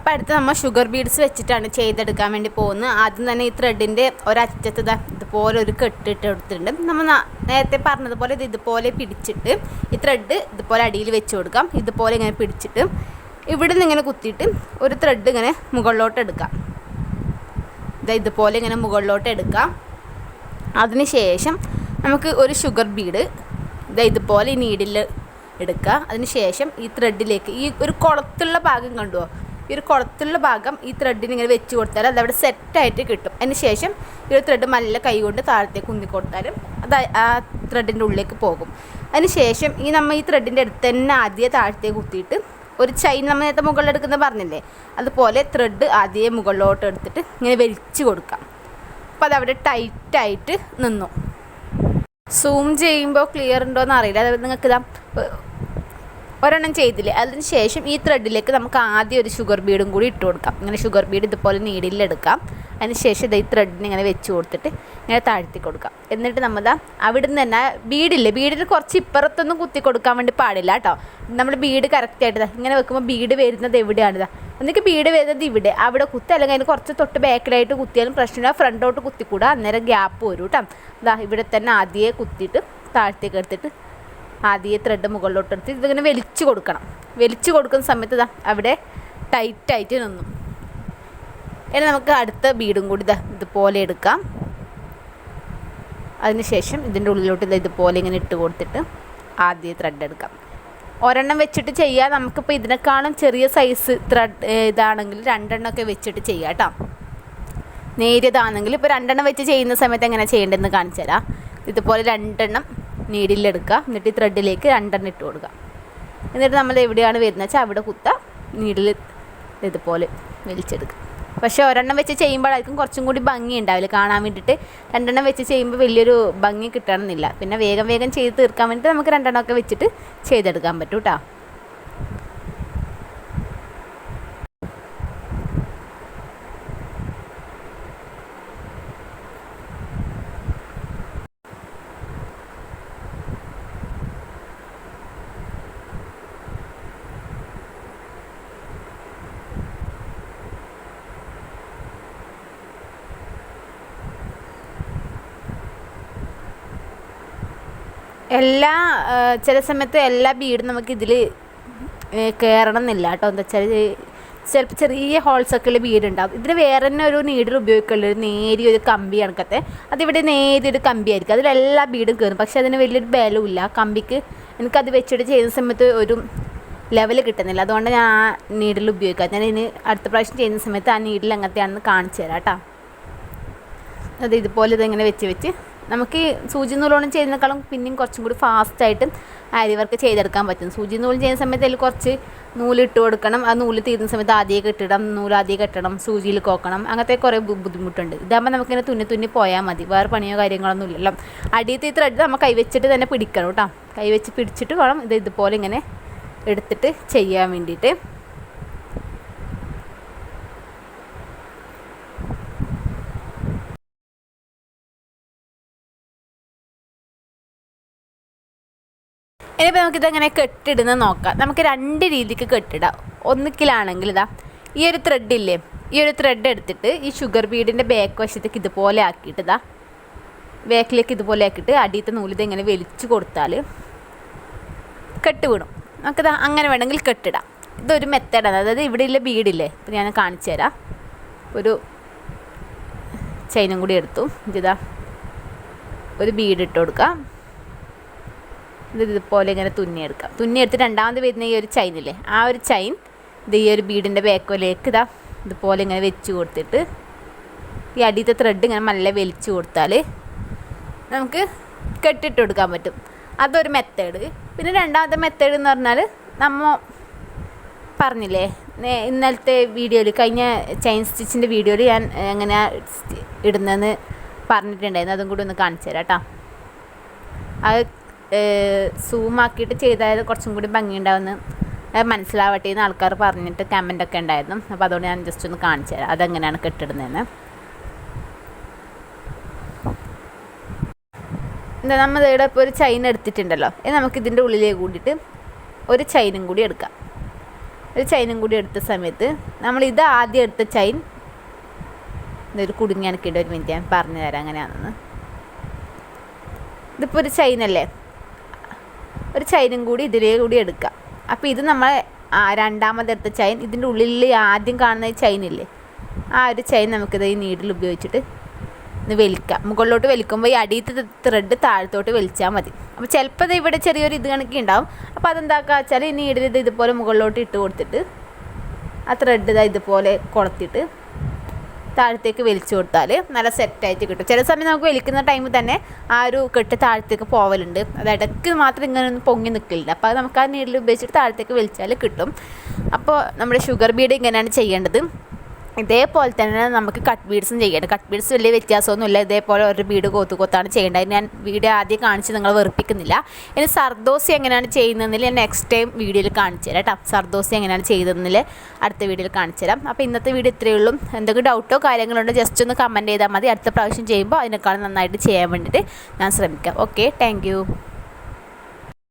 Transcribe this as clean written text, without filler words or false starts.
അപ്പോൾ അടുത്ത് നമ്മൾ ഷുഗർ ബീഡ്സ് വെച്ചിട്ടാണ് ചെയ്തെടുക്കാൻ വേണ്ടി പോകുന്നത്. ആദ്യം തന്നെ ഈ ത്രെഡിൻ്റെ ഒരറ്റത്ത് ഇതുപോലെ ഒരു കെട്ടിട്ട് എടുത്തിട്ടുണ്ട്. നമ്മൾ നേരത്തെ പറഞ്ഞതുപോലെ ഇതുപോലെ പിടിച്ചിട്ട് ഈ ത്രെഡ് ഇതുപോലെ അടിയിൽ വെച്ച് കൊടുക്കാം. ഇതുപോലെ ഇങ്ങനെ പിടിച്ചിട്ട് ഇവിടെ നിന്ന് ഇങ്ങനെ കുത്തിയിട്ട് ഒരു ത്രെഡ് ഇങ്ങനെ മുകളിലോട്ട് എടുക്കാം. ഇതുപോലെ ഇങ്ങനെ മുകളിലോട്ട് എടുക്കാം. അതിന് ശേഷം നമുക്ക് ഒരു ഷുഗർ ബീഡ് ഇതുപോലെ ഈ നീഡിൽ എടുക്കുക. അതിന് ശേഷം ഈ ത്രെഡിലേക്ക് ഈ ഒരു കുളത്തുള്ള ഭാഗം കണ്ടുവോ, ഈ ഒരു കുളത്തുള്ള ഭാഗം ഈ ത്രെഡിന് ഇങ്ങനെ വെച്ച് കൊടുത്താൽ അതവിടെ സെറ്റായിട്ട് കിട്ടും. അതിന് ശേഷം ഈ ഒരു ത്രെഡ് നല്ല കൈ കൊണ്ട് താഴത്തേക്ക് കുന്തി കൊടുത്താലും അത് ആ ത്രെഡിൻ്റെ ഉള്ളിലേക്ക് പോകും. അതിന് ശേഷം നമ്മൾ ഈ ത്രെഡിൻ്റെ അടുത്ത് തന്നെ ആദ്യം താഴത്തേക്ക് കുത്തിയിട്ട് ഒരു ചെയിൻ നമ്മൾ നേരത്തെ മുകളിലെടുക്കുന്ന പറഞ്ഞില്ലേ, അതുപോലെ ത്രെഡ് ആദ്യം മുകളിലോട്ട് എടുത്തിട്ട് ഇങ്ങനെ വലിച്ചു കൊടുക്കാം. അപ്പോൾ അതവിടെ ടൈറ്റായിട്ട് നിന്നു. സൂം ചെയ്യുമ്പോൾ ക്ലിയർ ഉണ്ടോയെന്ന് അറിയില്ല. അതായത് നിങ്ങൾക്ക് ഒരെണ്ണം ചെയ്തില്ലേ, അതിന് ശേഷം ഈ ത്രെഡിലേക്ക് നമുക്ക് ആദ്യം ഒരു ഷുഗർ ബീഡും കൂടി ഇട്ട് കൊടുക്കാം. ഇങ്ങനെ ഷുഗർ ബീഡ് ഇതുപോലെ നീഡിലെടുക്കാം. അതിന് ശേഷം ഈ ത്രെഡിന് ഇങ്ങനെ വെച്ച് കൊടുത്തിട്ട് ഇങ്ങനെ താഴ്ത്തി കൊടുക്കാം. എന്നിട്ട് നമ്മൾ അവിടെ നിന്ന് തന്നെ ബീഡിൽ കുറച്ച് ഇപ്പുറത്തൊന്നും കുത്തി കൊടുക്കാൻ വേണ്ടി പാടില്ല കേട്ടോ. നമ്മൾ ബീഡ് കറക്റ്റായിട്ട് ഇങ്ങനെ വെക്കുമ്പോൾ ബീഡ് വരുന്നത് എവിടെയാണിതാ, എന്നിട്ട് ബീഡ് വരുന്നത് ഇവിടെ അവിടെ കുത്തി, അല്ലെങ്കിൽ അതിന് കുറച്ച് തൊട്ട് ബാക്കിലായിട്ട് കുത്തിയാലും പ്രശ്നമില്ല. ഫ്രണ്ടോട്ട് കുത്തിക്കൂടാ, അന്നേരം ഗ്യാപ്പ് വരും കേട്ടോ. ഇവിടെ തന്നെ ആദ്യമേ കുത്തിയിട്ട് താഴത്തേക്ക് എടുത്തിട്ട് ആദ്യം ത്രെഡ് മുകളിലോട്ട് എടുത്ത് ഇതിങ്ങനെ വലിച്ചു കൊടുക്കണം. വലിച്ചു കൊടുക്കുന്ന സമയത്ത് അവിടെ ടൈറ്റായിട്ട് നിന്നു. ഇനി നമുക്ക് അടുത്ത ബീഡും കൂടി ഇതുപോലെ എടുക്കാം. അതിനുശേഷം ഇതിൻ്റെ ഉള്ളിലോട്ട് ഇതുപോലെ ഇങ്ങനെ ഇട്ട് കൊടുത്തിട്ട് ആദ്യം ത്രെഡ് എടുക്കാം. ഒരെണ്ണം വെച്ചിട്ട് ചെയ്യാം. നമുക്കിപ്പോൾ ഇതിനേക്കാളും ചെറിയ സൈസ് ത്രെഡ് ഇതാണെങ്കിൽ രണ്ടെണ്ണമൊക്കെ വെച്ചിട്ട് ചെയ്യാം കേട്ടോ. നേരിയതാണെങ്കിൽ ഇപ്പോൾ രണ്ടെണ്ണം വെച്ച് ചെയ്യുന്ന സമയത്ത് എങ്ങനെ ചെയ്യേണ്ടതെന്ന് കാണിച്ചു തരാം. ഇതുപോലെ രണ്ടെണ്ണം നീഡിലെടുക്കുക. എന്നിട്ട് ഈ ത്രെഡിലേക്ക് രണ്ടെണ്ണം ഇട്ട് കൊടുക്കുക. എന്നിട്ട് നമ്മൾ എവിടെയാണ് വരുന്നത് വെച്ചാൽ അവിടെ കുത്തുക, നീഡിൽ ഇതുപോലെ വലിച്ചെടുക്കുക. പക്ഷേ ഒരെണ്ണം വെച്ച് ചെയ്യുമ്പോഴായിരിക്കും കുറച്ചും കൂടി ഭംഗി ഉണ്ടാവില്ല കാണാൻ വേണ്ടിയിട്ട്. രണ്ടെണ്ണം വെച്ച് ചെയ്യുമ്പോൾ വലിയൊരു ഭംഗി കിട്ടണമെന്നില്ല. പിന്നെ വേഗം ചെയ്ത് തീർക്കാൻ വേണ്ടിയിട്ട് നമുക്ക് രണ്ടെണ്ണമൊക്കെ വെച്ചിട്ട് ചെയ്തെടുക്കാൻ പറ്റും കേട്ടോ. ചില സമയത്ത് എല്ലാ ബീഡും നമുക്ക് ഇതിൽ കയറണം എന്നില്ല കേട്ടോ. എന്താ വെച്ചാൽ ചിലപ്പോൾ ചെറിയ ഹോൾസൊക്കെ ഉള്ള ബീഡ് ഉണ്ടാവും. ഇതിന് വേറെ തന്നെ ഒരു നീഡിൽ ഉപയോഗിക്കുള്ള ഒരു നേരിയൊരു കമ്പി കണക്കത്തെ, അതിവിടെ നേരിയൊരു കമ്പിയായിരിക്കും. അതിലെല്ലാ ബീഡും കയറും. പക്ഷേ അതിന് വലിയൊരു ബലമില്ല കമ്പിക്ക്. എനിക്കത് വെച്ചിട്ട് ചെയ്യുന്ന സമയത്ത് ഒരു ലെവൽ കിട്ടുന്നില്ല. അതുകൊണ്ട് ഞാൻ ആ നീഡിൽ ഉപയോഗിക്കാം. ഞാൻ ഇനി അടുത്ത പ്രാവശ്യം ചെയ്യുന്ന സമയത്ത് ആ നീഡിൽ എങ്ങനത്തെയാണെന്ന് കാണിച്ചു തരാം കേട്ടോ. അത് ഇതുപോലെ ഇതെങ്ങനെ വെച്ച് നമുക്ക് ഈ സൂചി നൂലോളം ചെയ്യുന്നതിനേക്കാളും പിന്നെയും കുറച്ചും കൂടി ഫാസ്റ്റായിട്ട് ആരി വർക്ക് ചെയ്തെടുക്കാൻ പറ്റും. സൂചി നൂല് ചെയ്യുന്ന സമയത്ത് അതിൽ കുറച്ച് നൂലിട്ട് കൊടുക്കണം. ആ നൂല് തീരുന്ന സമയത്ത് ആദ്യം കെട്ടിടണം, ആദ്യം കെട്ടണം, സൂചിയിൽ കോക്കണം, അങ്ങനത്തെ കുറേ ബുദ്ധിമുട്ടുണ്ട്. ഇതാകുമ്പോൾ നമുക്കിങ്ങനെ തുന്നി പോയാൽ മതി. വേറെ പണിയോ കാര്യങ്ങളൊന്നും ഇല്ലല്ലോ. അടിയത്തെ ഈ ത്രെഡ് നമ്മൾ കൈവച്ചിട്ട് തന്നെ പിടിക്കണം കേട്ടോ. കൈവച്ച് പിടിച്ചിട്ട് വേണം ഇതുപോലെ ഇങ്ങനെ എടുത്തിട്ട് ചെയ്യാൻ വേണ്ടിയിട്ട്. ഇനിയിപ്പോൾ നമുക്കിതെങ്ങനെ കെട്ടിടുന്നത് നോക്കാം. നമുക്ക് രണ്ട് രീതിക്ക് കെട്ടിടാം. ഒന്നിക്കിലാണെങ്കിൽ ഈ ഒരു ത്രെഡില്ലേ, ഈ ഒരു ത്രെഡ് എടുത്തിട്ട് ഈ ഷുഗർ ബീഡിൻ്റെ ബാക്ക് വശത്തേക്ക് ഇതുപോലെ ആക്കിയിട്ട് ബാക്കിലേക്ക് ഇതുപോലെ ആക്കിയിട്ട് അടിയത്തെ നൂലിത് ഇങ്ങനെ വലിച്ചു കൊടുത്താൽ കെട്ട് വീണു. നമുക്കിത് അങ്ങനെ വേണമെങ്കിൽ കെട്ടിടാം. ഇതൊരു മെത്തേഡാണ്. അതായത് ഇവിടെയുള്ള ബീഡില്ലേ, ഇപ്പോൾ ഞാൻ കാണിച്ചു തരാം. ഒരു ചെയിനും കൂടി എടുത്തു. ഒരു ബീഡ് ഇട്ട് കൊടുക്കാം. ഇതുപോലെ ഇങ്ങനെ തുന്നിയെടുത്ത് രണ്ടാമത് വരുന്ന ഈ ഒരു ചൈനില്ലേ, ആ ഒരു ചൈൻ ഈ ഒരു ബീഡിൻ്റെ ബാക്കിലേക്ക് ഇതുപോലെ ഇങ്ങനെ വെച്ച് കൊടുത്തിട്ട് ഈ അടിയത്തെ ത്രെഡ് ഇങ്ങനെ നല്ല വലിച്ചു കൊടുത്താൽ നമുക്ക് കെട്ടിട്ട് കൊടുക്കാൻ പറ്റും. അതൊരു മെത്തേഡ്. പിന്നെ രണ്ടാമത്തെ മെത്തേഡ് എന്ന് പറഞ്ഞാൽ നമ്മൾ പറഞ്ഞില്ലേ ഇന്നലത്തെ വീഡിയോയിൽ, കഴിഞ്ഞ ചെയിൻ സ്റ്റിച്ചിൻ്റെ വീഡിയോയിൽ ഞാൻ എങ്ങനെ ഇടുന്നതെന്ന് പറഞ്ഞിട്ടുണ്ടായിരുന്നു. അതും കൂടി ഒന്ന് കാണിച്ചു തരാം കേട്ടോ. അത് സൂമാക്കിയിട്ട് ചെയ്താൽ കുറച്ചും കൂടി ഭംഗിയുണ്ടാവുമെന്ന് മനസ്സിലാവട്ടെ എന്ന് ആൾക്കാർ പറഞ്ഞിട്ട് കമൻ്റൊക്കെ ഉണ്ടായിരുന്നു. അപ്പോൾ അതുകൊണ്ട് ഞാൻ ജസ്റ്റ് ഒന്ന് കാണിച്ചു തരാം അതെങ്ങനെയാണ് കെട്ടിടുന്നതെന്ന്. എന്താ നമ്മൾ ഇവിടെ ഇപ്പോൾ ഒരു ചെയിൻ എടുത്തിട്ടുണ്ടല്ലോ, നമുക്കിതിൻ്റെ ഉള്ളിലേക്ക് കൂടിയിട്ട് ഒരു ചെയിനും കൂടി എടുക്കാം. ഒരു ചെയിനും കൂടി എടുത്ത സമയത്ത് നമ്മളിത് ആദ്യം എടുത്ത ചെയിൻ ഇതൊരു കുടുങ്ങി എനിക്കുണ്ട്. ഒരു മിനിറ്റ് ഞാൻ പറഞ്ഞു തരാം അങ്ങനെയാണെന്ന്. ഇതിപ്പോൾ ഒരു ചെയിനല്ലേ, ഒരു ചെയിനും കൂടി ഇതിലേ കൂടി എടുക്കുക. അപ്പോൾ ഇത് നമ്മൾ രണ്ടാമതെടുത്ത ചെയിൻ, ഇതിൻ്റെ ഉള്ളിൽ ആദ്യം കാണുന്ന ചെയിനില്ലേ, ആ ഒരു ചെയിൻ നമുക്കിത് ഈ നീഡിൽ ഉപയോഗിച്ചിട്ട് ഒന്ന് വലിക്കാം. മുകളിലോട്ട് വലിക്കുമ്പോൾ ഈ അടിയത്തെ ത്രെഡ് താഴത്തോട്ട് വലിച്ചാൽ മതി. അപ്പോൾ ചിലപ്പോൾ ഇവിടെ ചെറിയൊരു ഇത് കണക്കി ഉണ്ടാവും. അപ്പോൾ അതെന്താക്കുക വെച്ചാൽ ഈ നീഡിൽ ഇത് ഇതുപോലെ മുകളിലോട്ട് ഇട്ട് കൊടുത്തിട്ട് ആ ത്രെഡ് ഇതുപോലെ കൊളുത്തിട്ട് താഴത്തേക്ക് വലിച്ചു കൊടുത്താൽ നല്ല സെറ്റായിട്ട് കിട്ടും. ചില സമയം നമുക്ക് വലിക്കുന്ന ടൈമിൽ തന്നെ ആ ഒരു കെട്ട് താഴത്തേക്ക് പോവലുണ്ട്. അത് ഇടയ്ക്ക് മാത്രം ഇങ്ങനെ ഒന്ന് പൊങ്ങി നിൽക്കില്ല. അപ്പോൾ അത് നമുക്ക് ആ നീഡിൽ ഉപയോഗിച്ചിട്ട് താഴത്തേക്ക് വലിച്ചാൽ കിട്ടും. അപ്പോൾ നമ്മുടെ ഷുഗർ ബീഡ് ഇങ്ങനെയാണ് ചെയ്യേണ്ടത്. ഇതേപോലെ തന്നെ നമുക്ക് കട്ട് ബീഡ്സും ചെയ്യേണ്ടത്. കട്ട് ബീഡ്സ് വലിയ വ്യത്യാസമൊന്നുമില്ല. ഇതേപോലെ ഒരു ബീഡ് കൊത്താണ് ചെയ്യേണ്ടത്. ഞാൻ വീഡിയോ ആദ്യം കാണിച്ച് നിങ്ങൾ വെറുപ്പിക്കുന്നില്ല. ഇനി സർദോസി എങ്ങനെയാണ് ചെയ്യുന്നതെന്നിൽ ഞാൻ നെക്സ്റ്റ് ടൈം വീഡിയോയിൽ കാണിച്ചു തരാം കേട്ടോ. സർദോസി എങ്ങനെയാണ് ചെയ്തതെന്നിൽ അടുത്ത വീഡിയോയിൽ കാണിച്ചു തരാം. അപ്പോൾ ഇന്നത്തെ വീഡിയോ ഇത്രയേ ഉള്ളൂ. എന്തെങ്കിലും ഡൗട്ടോ കാര്യങ്ങളുണ്ടോ ജസ്റ്റ് ഒന്ന് കമൻറ്റ് ചെയ്താൽ മതി. അടുത്ത പ്രാവശ്യം ചെയ്യുമ്പോൾ അതിനേക്കാളും നന്നായിട്ട് ചെയ്യാൻ വേണ്ടിയിട്ട് ഞാൻ ശ്രമിക്കാം. Okay, thank you.